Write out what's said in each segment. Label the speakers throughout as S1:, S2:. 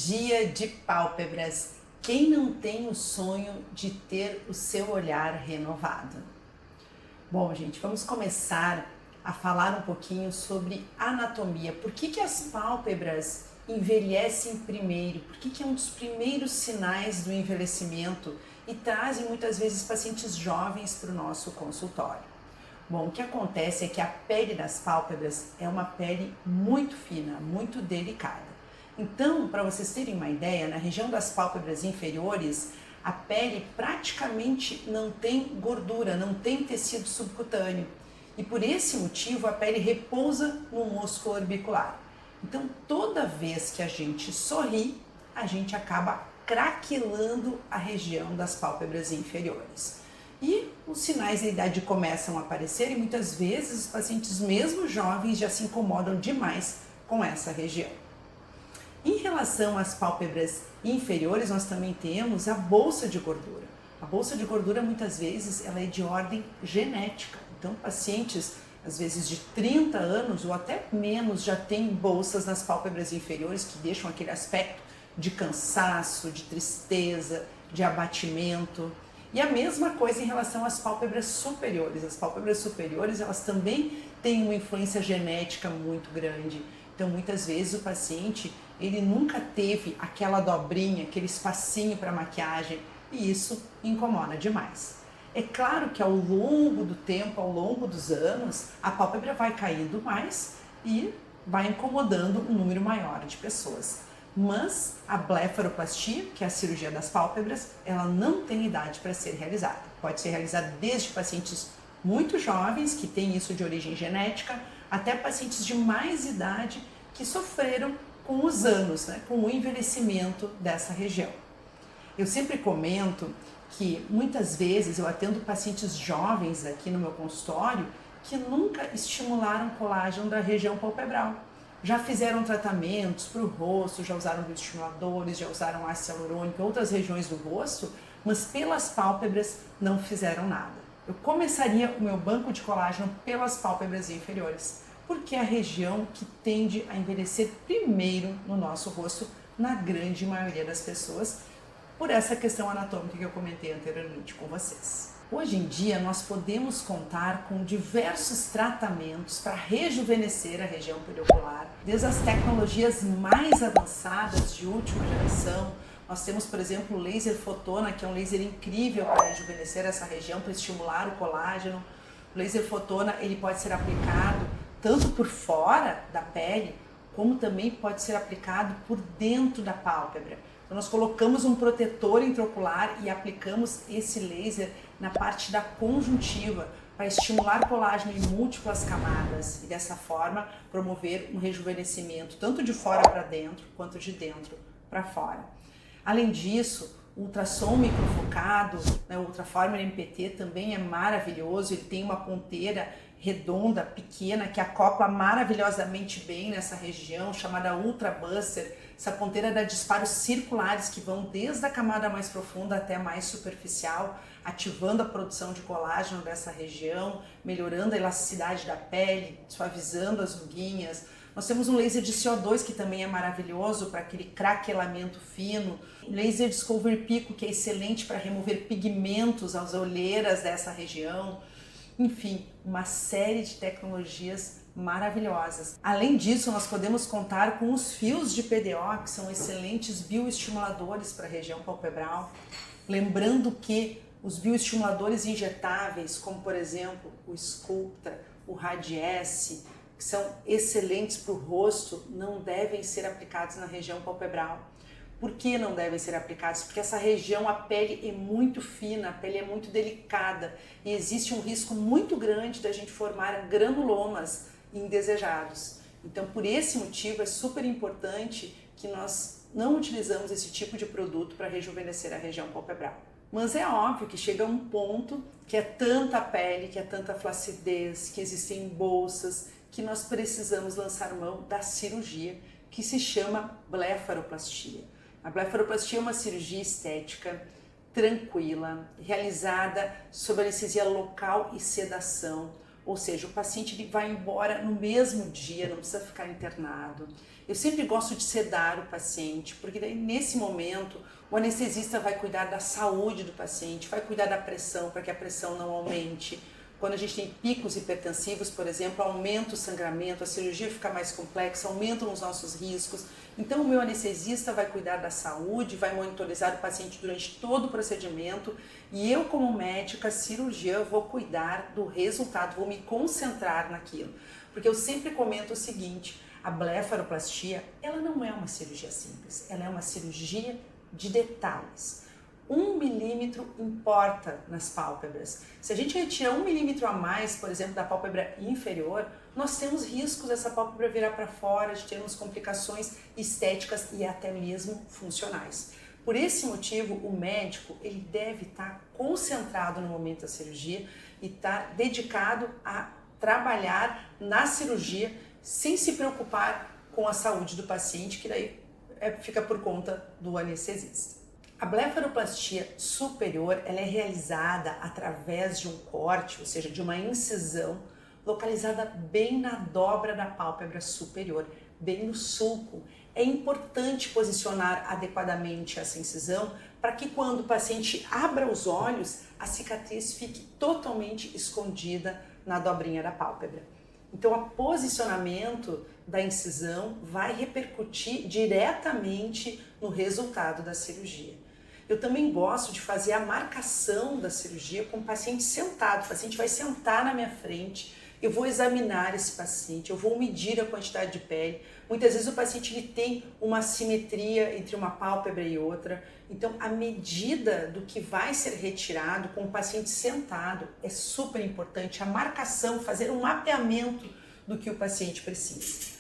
S1: Dia de pálpebras. Quem não tem o sonho de ter o seu olhar renovado? Bom, gente, vamos começar a falar um pouquinho sobre anatomia. Por que as pálpebras envelhecem primeiro? Por que é um dos primeiros sinais do envelhecimento e trazem muitas vezes pacientes jovens para o nosso consultório? Bom, o que acontece é que a pele das pálpebras é uma pele muito fina, muito delicada. Então, para vocês terem uma ideia, na região das pálpebras inferiores, a pele praticamente não tem gordura, não tem tecido subcutâneo. E por esse motivo, a pele repousa no músculo orbicular. Então, toda vez que a gente sorri, a gente acaba craquelando a região das pálpebras inferiores. E os sinais da idade começam a aparecer e muitas vezes os pacientes, mesmo jovens, já se incomodam demais com essa região. Em relação às pálpebras inferiores, nós também temos a bolsa de gordura. A bolsa de gordura, muitas vezes, ela é de ordem genética. Então, pacientes, às vezes de 30 anos ou até menos, já têm bolsas nas pálpebras inferiores que deixam aquele aspecto de cansaço, de tristeza, de abatimento. E a mesma coisa em relação às pálpebras superiores. As pálpebras superiores, elas também têm uma influência genética muito grande. Então, muitas vezes o paciente, ele nunca teve aquela dobrinha, aquele espacinho para maquiagem e isso incomoda demais. É claro que ao longo do tempo, ao longo dos anos, a pálpebra vai caindo mais e vai incomodando um número maior de pessoas. Mas a blefaroplastia, que é a cirurgia das pálpebras, ela não tem idade para ser realizada. Pode ser realizada desde pacientes muito jovens, que têm isso de origem genética, até pacientes de mais idade que sofreram com os anos, com o envelhecimento dessa região. Eu sempre comento que muitas vezes eu atendo pacientes jovens aqui no meu consultório que nunca estimularam colágeno da região palpebral. Já fizeram tratamentos para o rosto, já usaram bioestimuladores, já usaram ácido hialurônico, outras regiões do rosto, mas pelas pálpebras não fizeram nada. Eu começaria o meu banco de colágeno pelas pálpebras inferiores, porque é a região que tende a envelhecer primeiro no nosso rosto, na grande maioria das pessoas, por essa questão anatômica que eu comentei anteriormente com vocês. Hoje em dia, nós podemos contar com diversos tratamentos para rejuvenescer a região periocular, desde as tecnologias mais avançadas de última geração. Nós temos, por exemplo, o laser fotona, que é um laser incrível para rejuvenescer essa região, para estimular o colágeno. O laser fotona, ele pode ser aplicado tanto por fora da pele, como também pode ser aplicado por dentro da pálpebra. Então, nós colocamos um protetor intraocular e aplicamos esse laser na parte da conjuntiva para estimular colágeno em múltiplas camadas e dessa forma promover um rejuvenescimento tanto de fora para dentro quanto de dentro para fora. Além disso, o ultrassom microfocado, o Ultraformer MPT também é maravilhoso, ele tem uma ponteira redonda, pequena, que acopla maravilhosamente bem nessa região, chamada Ultra Buster. Essa ponteira dá disparos circulares que vão desde a camada mais profunda até a mais superficial, ativando a produção de colágeno dessa região, melhorando a elasticidade da pele, suavizando as ruguinhas. Nós temos um laser de CO2 que também é maravilhoso para aquele craquelamento fino. Laser Discovery Pico, que é excelente para remover pigmentos, as olheiras dessa região. Enfim, uma série de tecnologias maravilhosas. Além disso, nós podemos contar com os fios de PDO, que são excelentes bioestimuladores para a região palpebral. Lembrando que os bioestimuladores injetáveis, como por exemplo o Sculptra, o Radiesse, que são excelentes para o rosto, não devem ser aplicados na região palpebral. Por que não devem ser aplicados? Porque essa região, a pele é muito fina, a pele é muito delicada e existe um risco muito grande da gente formar granulomas indesejados. Então, por esse motivo, é super importante que nós não utilizamos esse tipo de produto para rejuvenescer a região palpebral. Mas é óbvio que chega um ponto que é tanta pele, que é tanta flacidez, que existem bolsas, que nós precisamos lançar mão da cirurgia, que se chama blefaroplastia. A blefaroplastia é uma cirurgia estética tranquila, realizada sob anestesia local e sedação, ou seja, o paciente ele vai embora no mesmo dia, não precisa ficar internado. Eu sempre gosto de sedar o paciente, porque daí nesse momento o anestesista vai cuidar da saúde do paciente, vai cuidar da pressão para que a pressão não aumente. Quando a gente tem picos hipertensivos, por exemplo, aumenta o sangramento, a cirurgia fica mais complexa, aumentam os nossos riscos. Então o meu anestesista vai cuidar da saúde, vai monitorizar o paciente durante todo o procedimento e eu, como médica cirurgiã, vou cuidar do resultado, vou me concentrar naquilo. Porque eu sempre comento o seguinte, a blefaroplastia, ela não é uma cirurgia simples, ela é uma cirurgia de detalhes. 1 milímetro importa nas pálpebras. Se a gente retirar 1 milímetro a mais, por exemplo, da pálpebra inferior, nós temos riscos dessa pálpebra virar para fora, de termos complicações estéticas e até mesmo funcionais. Por esse motivo, o médico ele deve estar concentrado no momento da cirurgia e estar dedicado a trabalhar na cirurgia sem se preocupar com a saúde do paciente, que daí fica por conta do anestesista. A blefaroplastia superior ela é realizada através de um corte, ou seja, de uma incisão localizada bem na dobra da pálpebra superior, bem no sulco. É importante posicionar adequadamente essa incisão para que quando o paciente abra os olhos, a cicatriz fique totalmente escondida na dobrinha da pálpebra. Então, o posicionamento da incisão vai repercutir diretamente no resultado da cirurgia. Eu também gosto de fazer a marcação da cirurgia com o paciente sentado. O paciente vai sentar na minha frente, eu vou examinar esse paciente, eu vou medir a quantidade de pele. Muitas vezes o paciente ele tem uma assimetria entre uma pálpebra e outra. Então, a medida do que vai ser retirado com o paciente sentado é super importante. A marcação, fazer um mapeamento do que o paciente precisa.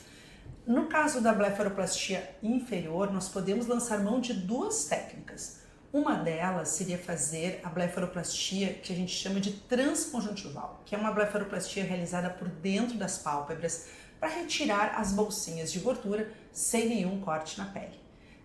S1: No caso da blefaroplastia inferior, nós podemos lançar mão de duas técnicas. Uma delas seria fazer a blefaroplastia que a gente chama de transconjuntival, que é uma blefaroplastia realizada por dentro das pálpebras para retirar as bolsinhas de gordura sem nenhum corte na pele.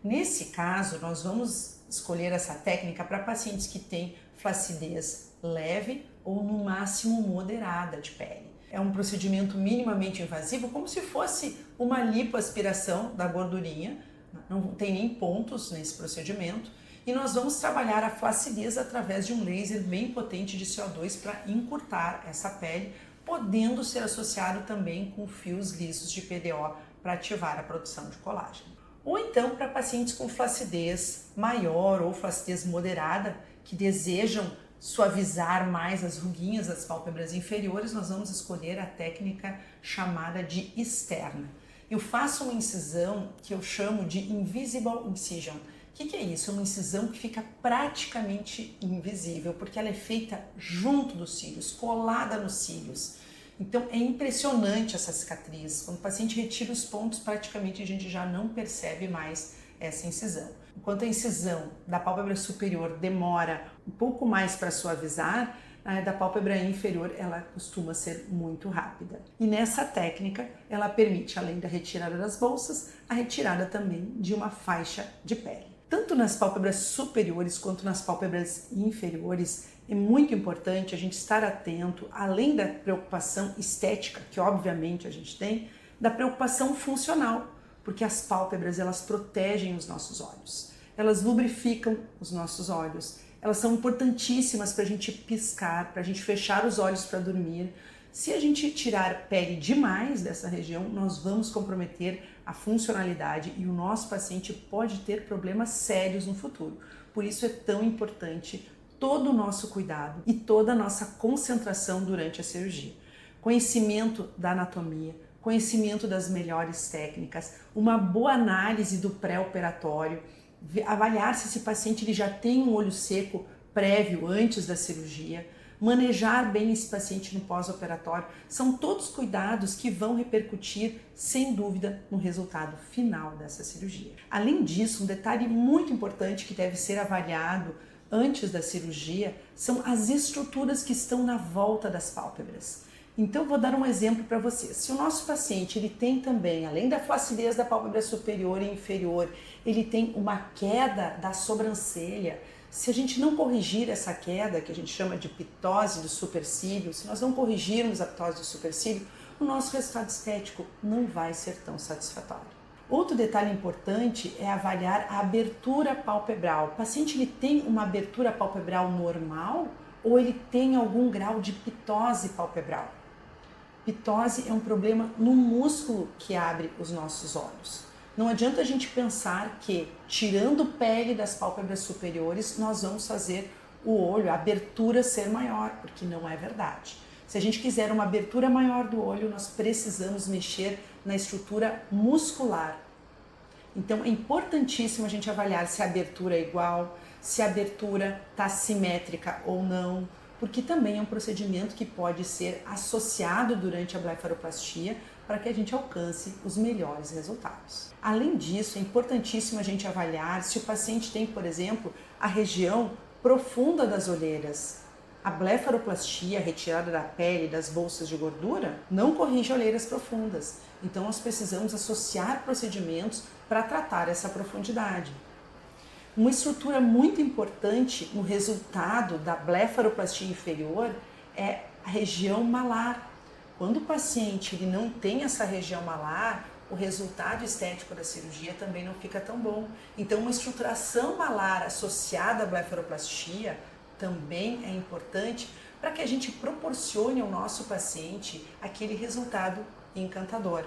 S1: Nesse caso, nós vamos escolher essa técnica para pacientes que têm flacidez leve ou no máximo moderada de pele. É um procedimento minimamente invasivo, como se fosse uma lipoaspiração da gordurinha, não tem nem pontos nesse procedimento, e nós vamos trabalhar a flacidez através de um laser bem potente de CO2 para encurtar essa pele, podendo ser associado também com fios lisos de PDO para ativar a produção de colágeno. Ou então para pacientes com flacidez maior ou flacidez moderada, que desejam suavizar mais as ruguinhas das pálpebras inferiores, nós vamos escolher a técnica chamada de externa. Eu faço uma incisão que eu chamo de invisible incision. O que é isso? É uma incisão que fica praticamente invisível, porque ela é feita junto dos cílios, colada nos cílios. Então é impressionante essa cicatriz. Quando o paciente retira os pontos, praticamente a gente já não percebe mais essa incisão. Enquanto a incisão da pálpebra superior demora um pouco mais para suavizar, a da pálpebra inferior ela costuma ser muito rápida. E nessa técnica ela permite, além da retirada das bolsas, a retirada também de uma faixa de pele. Tanto nas pálpebras superiores quanto nas pálpebras inferiores, é muito importante a gente estar atento, além da preocupação estética, que obviamente a gente tem, da preocupação funcional, porque as pálpebras elas protegem os nossos olhos, elas lubrificam os nossos olhos, elas são importantíssimas para a gente piscar, para a gente fechar os olhos para dormir. Se a gente tirar pele demais dessa região, nós vamos comprometer a funcionalidade e o nosso paciente pode ter problemas sérios no futuro. Por isso é tão importante todo o nosso cuidado e toda a nossa concentração durante a cirurgia. Conhecimento da anatomia, conhecimento das melhores técnicas, uma boa análise do pré-operatório, avaliar se esse paciente ele já tem um olho seco prévio antes da cirurgia, manejar bem esse paciente no pós-operatório, são todos cuidados que vão repercutir, sem dúvida, no resultado final dessa cirurgia. Além disso, um detalhe muito importante que deve ser avaliado antes da cirurgia são as estruturas que estão na volta das pálpebras. Então, vou dar um exemplo para vocês. Se o nosso paciente ele tem também, além da flacidez da pálpebra superior e inferior, ele tem uma queda da sobrancelha, Se a gente não corrigir essa queda, que a gente chama de pitose do supercílio, se nós não corrigirmos a pitose do supercílio, o nosso resultado estético não vai ser tão satisfatório. Outro detalhe importante é avaliar a abertura palpebral. O paciente ele tem uma abertura palpebral normal ou ele tem algum grau de pitose palpebral? Pitose é um problema no músculo que abre os nossos olhos. Não adianta a gente pensar que, tirando pele das pálpebras superiores, nós vamos fazer o olho, a abertura ser maior, porque não é verdade. Se a gente quiser uma abertura maior do olho, nós precisamos mexer na estrutura muscular. Então é importantíssimo a gente avaliar se a abertura é igual, se a abertura está simétrica ou não, porque também é um procedimento que pode ser associado durante a blefaroplastia para que a gente alcance os melhores resultados. Além disso, é importantíssimo a gente avaliar se o paciente tem, por exemplo, a região profunda das olheiras. A blefaroplastia, a retirada da pele das bolsas de gordura, não corrige olheiras profundas. Então, nós precisamos associar procedimentos para tratar essa profundidade. Uma estrutura muito importante no resultado da blefaroplastia inferior é a região malar. Quando o paciente ele não tem essa região malar, o resultado estético da cirurgia também não fica tão bom. Então, uma estruturação malar associada à blefaroplastia também é importante para que a gente proporcione ao nosso paciente aquele resultado encantador.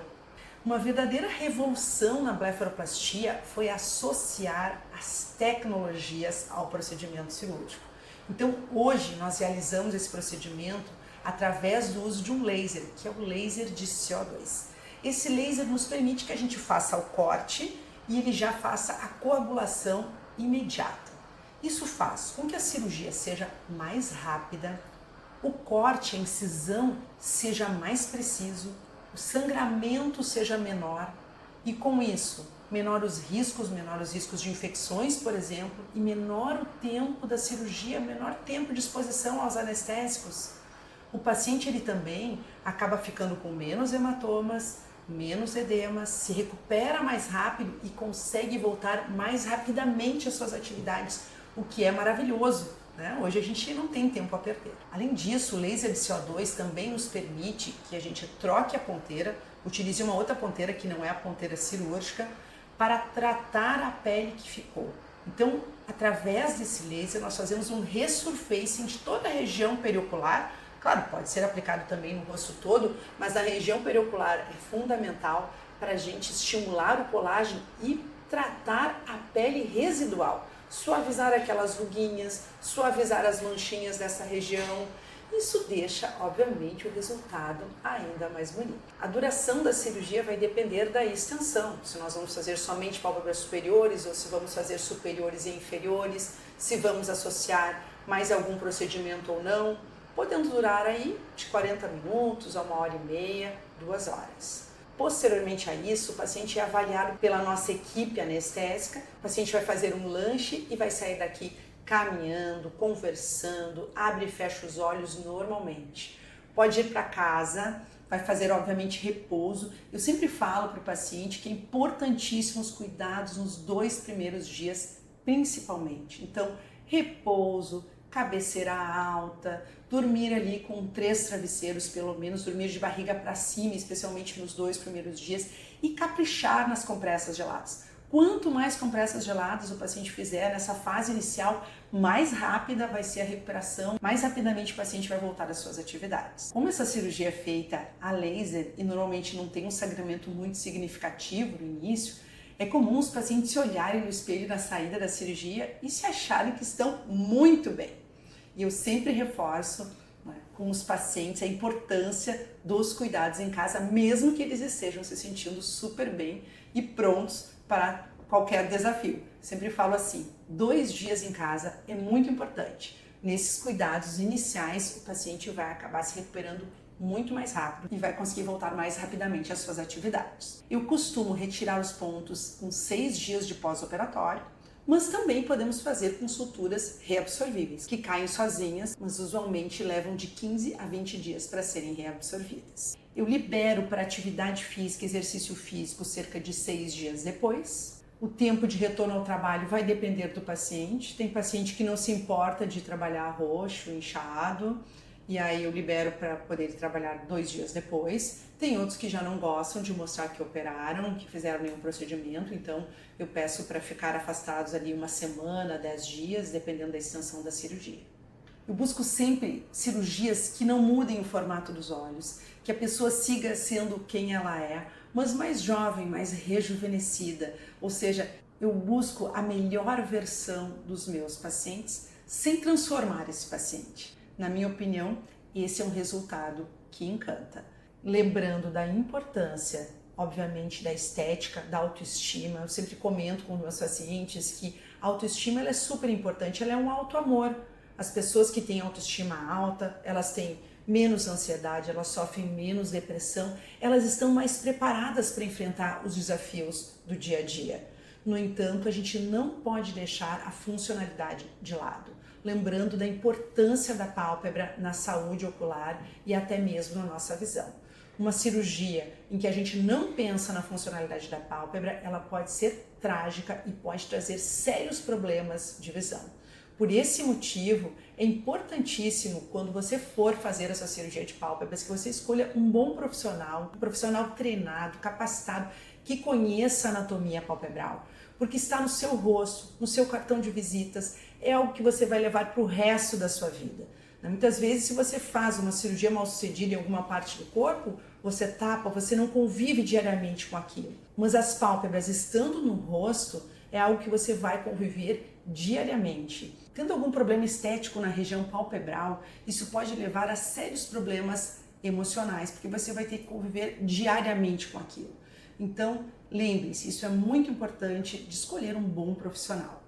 S1: Uma verdadeira revolução na blefaroplastia foi associar as tecnologias ao procedimento cirúrgico. Então, hoje nós realizamos esse procedimento através do uso de um laser, que é o laser de CO2. Esse laser nos permite que a gente faça o corte e ele já faça a coagulação imediata. Isso faz com que a cirurgia seja mais rápida, o corte, a incisão seja mais preciso, o sangramento seja menor e com isso menor os riscos de infecções, por exemplo, e menor o tempo da cirurgia, menor tempo de exposição aos anestésicos. O paciente ele também acaba ficando com menos hematomas, menos edemas, se recupera mais rápido e consegue voltar mais rapidamente às suas atividades, o que é maravilhoso, né? Hoje a gente não tem tempo a perder. Além disso, o laser de CO2 também nos permite que a gente troque a ponteira, utilize uma outra ponteira que não é a ponteira cirúrgica, para tratar a pele que ficou. Então, através desse laser, nós fazemos um resurfacing de toda a região periocular. Claro, pode ser aplicado também no rosto todo, mas a região periocular é fundamental para a gente estimular o colágeno e tratar a pele residual, suavizar aquelas ruguinhas, suavizar as manchinhas dessa região. Isso deixa, obviamente, o resultado ainda mais bonito. A duração da cirurgia vai depender da extensão, se nós vamos fazer somente pálpebras superiores ou se vamos fazer superiores e inferiores, se vamos associar mais algum procedimento ou não, podendo durar aí de 40 minutos a 1h30, 2 horas. Posteriormente a isso, o paciente é avaliado pela nossa equipe anestésica, o paciente vai fazer um lanche e vai sair daqui caminhando, conversando, abre e fecha os olhos normalmente. Pode ir para casa, vai fazer obviamente repouso. Eu sempre falo para o paciente que é importantíssimo os cuidados nos 2 primeiros dias, principalmente. Então, repouso, cabeceira alta, dormir ali com 3 travesseiros pelo menos, dormir de barriga para cima, especialmente nos 2 primeiros dias, e caprichar nas compressas geladas. Quanto mais compressas geladas o paciente fizer nessa fase inicial, mais rápida vai ser a recuperação, mais rapidamente o paciente vai voltar às suas atividades. Como essa cirurgia é feita a laser e normalmente não tem um sangramento muito significativo no início, é comum os pacientes se olharem no espelho na saída da cirurgia e se acharem que estão muito bem. E eu sempre reforço, né, com os pacientes a importância dos cuidados em casa, mesmo que eles estejam se sentindo super bem e prontos para qualquer desafio. Sempre falo assim, 2 dias em casa é muito importante. Nesses cuidados iniciais, o paciente vai acabar se recuperando muito mais rápido e vai conseguir voltar mais rapidamente às suas atividades. Eu costumo retirar os pontos com 6 dias de pós-operatório, mas também podemos fazer com suturas reabsorvíveis, que caem sozinhas, mas usualmente levam de 15 a 20 dias para serem reabsorvidas. Eu libero para atividade física, exercício físico, cerca de 6 dias depois. O tempo de retorno ao trabalho vai depender do paciente. Tem paciente que não se importa de trabalhar roxo, inchado, e aí eu libero para poder trabalhar 2 dias depois. Tem outros que já não gostam de mostrar que operaram, que fizeram nenhum procedimento, então eu peço para ficar afastados ali 1 semana, 10 dias, dependendo da extensão da cirurgia. Eu busco sempre cirurgias que não mudem o formato dos olhos, que a pessoa siga sendo quem ela é, mas mais jovem, mais rejuvenescida, ou seja, eu busco a melhor versão dos meus pacientes sem transformar esse paciente. Na minha opinião, esse é um resultado que encanta. Lembrando da importância, obviamente, da estética, da autoestima. Eu sempre comento com meus pacientes que a autoestima ela é super importante, ela é um auto-amor. As pessoas que têm autoestima alta, elas têm menos ansiedade, elas sofrem menos depressão, elas estão mais preparadas para enfrentar os desafios do dia a dia. No entanto, a gente não pode deixar a funcionalidade de lado, lembrando da importância da pálpebra na saúde ocular e até mesmo na nossa visão. Uma cirurgia em que a gente não pensa na funcionalidade da pálpebra, ela pode ser trágica e pode trazer sérios problemas de visão. Por esse motivo, é importantíssimo quando você for fazer essa cirurgia de pálpebras que você escolha um bom profissional, um profissional treinado, capacitado, que conheça a anatomia palpebral, porque está no seu rosto, no seu cartão de visitas, é algo que você vai levar para o resto da sua vida. Muitas vezes, se você faz uma cirurgia mal sucedida em alguma parte do corpo, você tapa, você não convive diariamente com aquilo. Mas as pálpebras estando no rosto, é algo que você vai conviver diariamente. Tendo algum problema estético na região palpebral, isso pode levar a sérios problemas emocionais, porque você vai ter que conviver diariamente com aquilo. Então, lembre-se, isso é muito importante de escolher um bom profissional.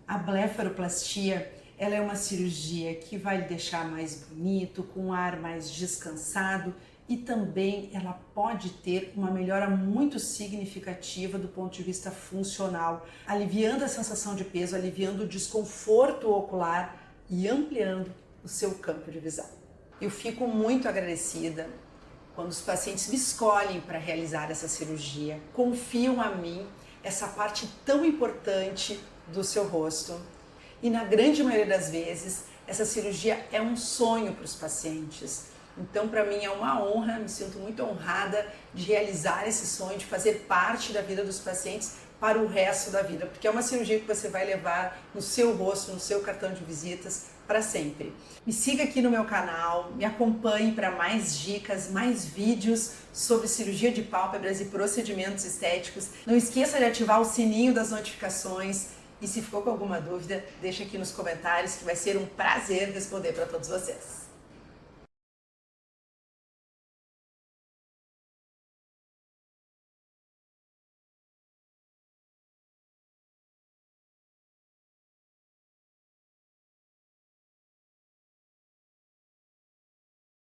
S1: A blefaroplastia, ela é uma cirurgia que vai lhe deixar mais bonito, com um ar mais descansado, e também ela pode ter uma melhora muito significativa do ponto de vista funcional, aliviando a sensação de peso, aliviando o desconforto ocular e ampliando o seu campo de visão. Eu fico muito agradecida quando os pacientes me escolhem para realizar essa cirurgia, confiam a mim essa parte tão importante do seu rosto. E na grande maioria das vezes, essa cirurgia é um sonho para os pacientes. Então, para mim é uma honra, me sinto muito honrada de realizar esse sonho, de fazer parte da vida dos pacientes para o resto da vida, porque é uma cirurgia que você vai levar no seu rosto, no seu cartão de visitas para sempre. Me siga aqui no meu canal, me acompanhe para mais dicas, mais vídeos sobre cirurgia de pálpebras e procedimentos estéticos. Não esqueça de ativar o sininho das notificações e se ficou com alguma dúvida, deixa aqui nos comentários que vai ser um prazer responder para todos vocês.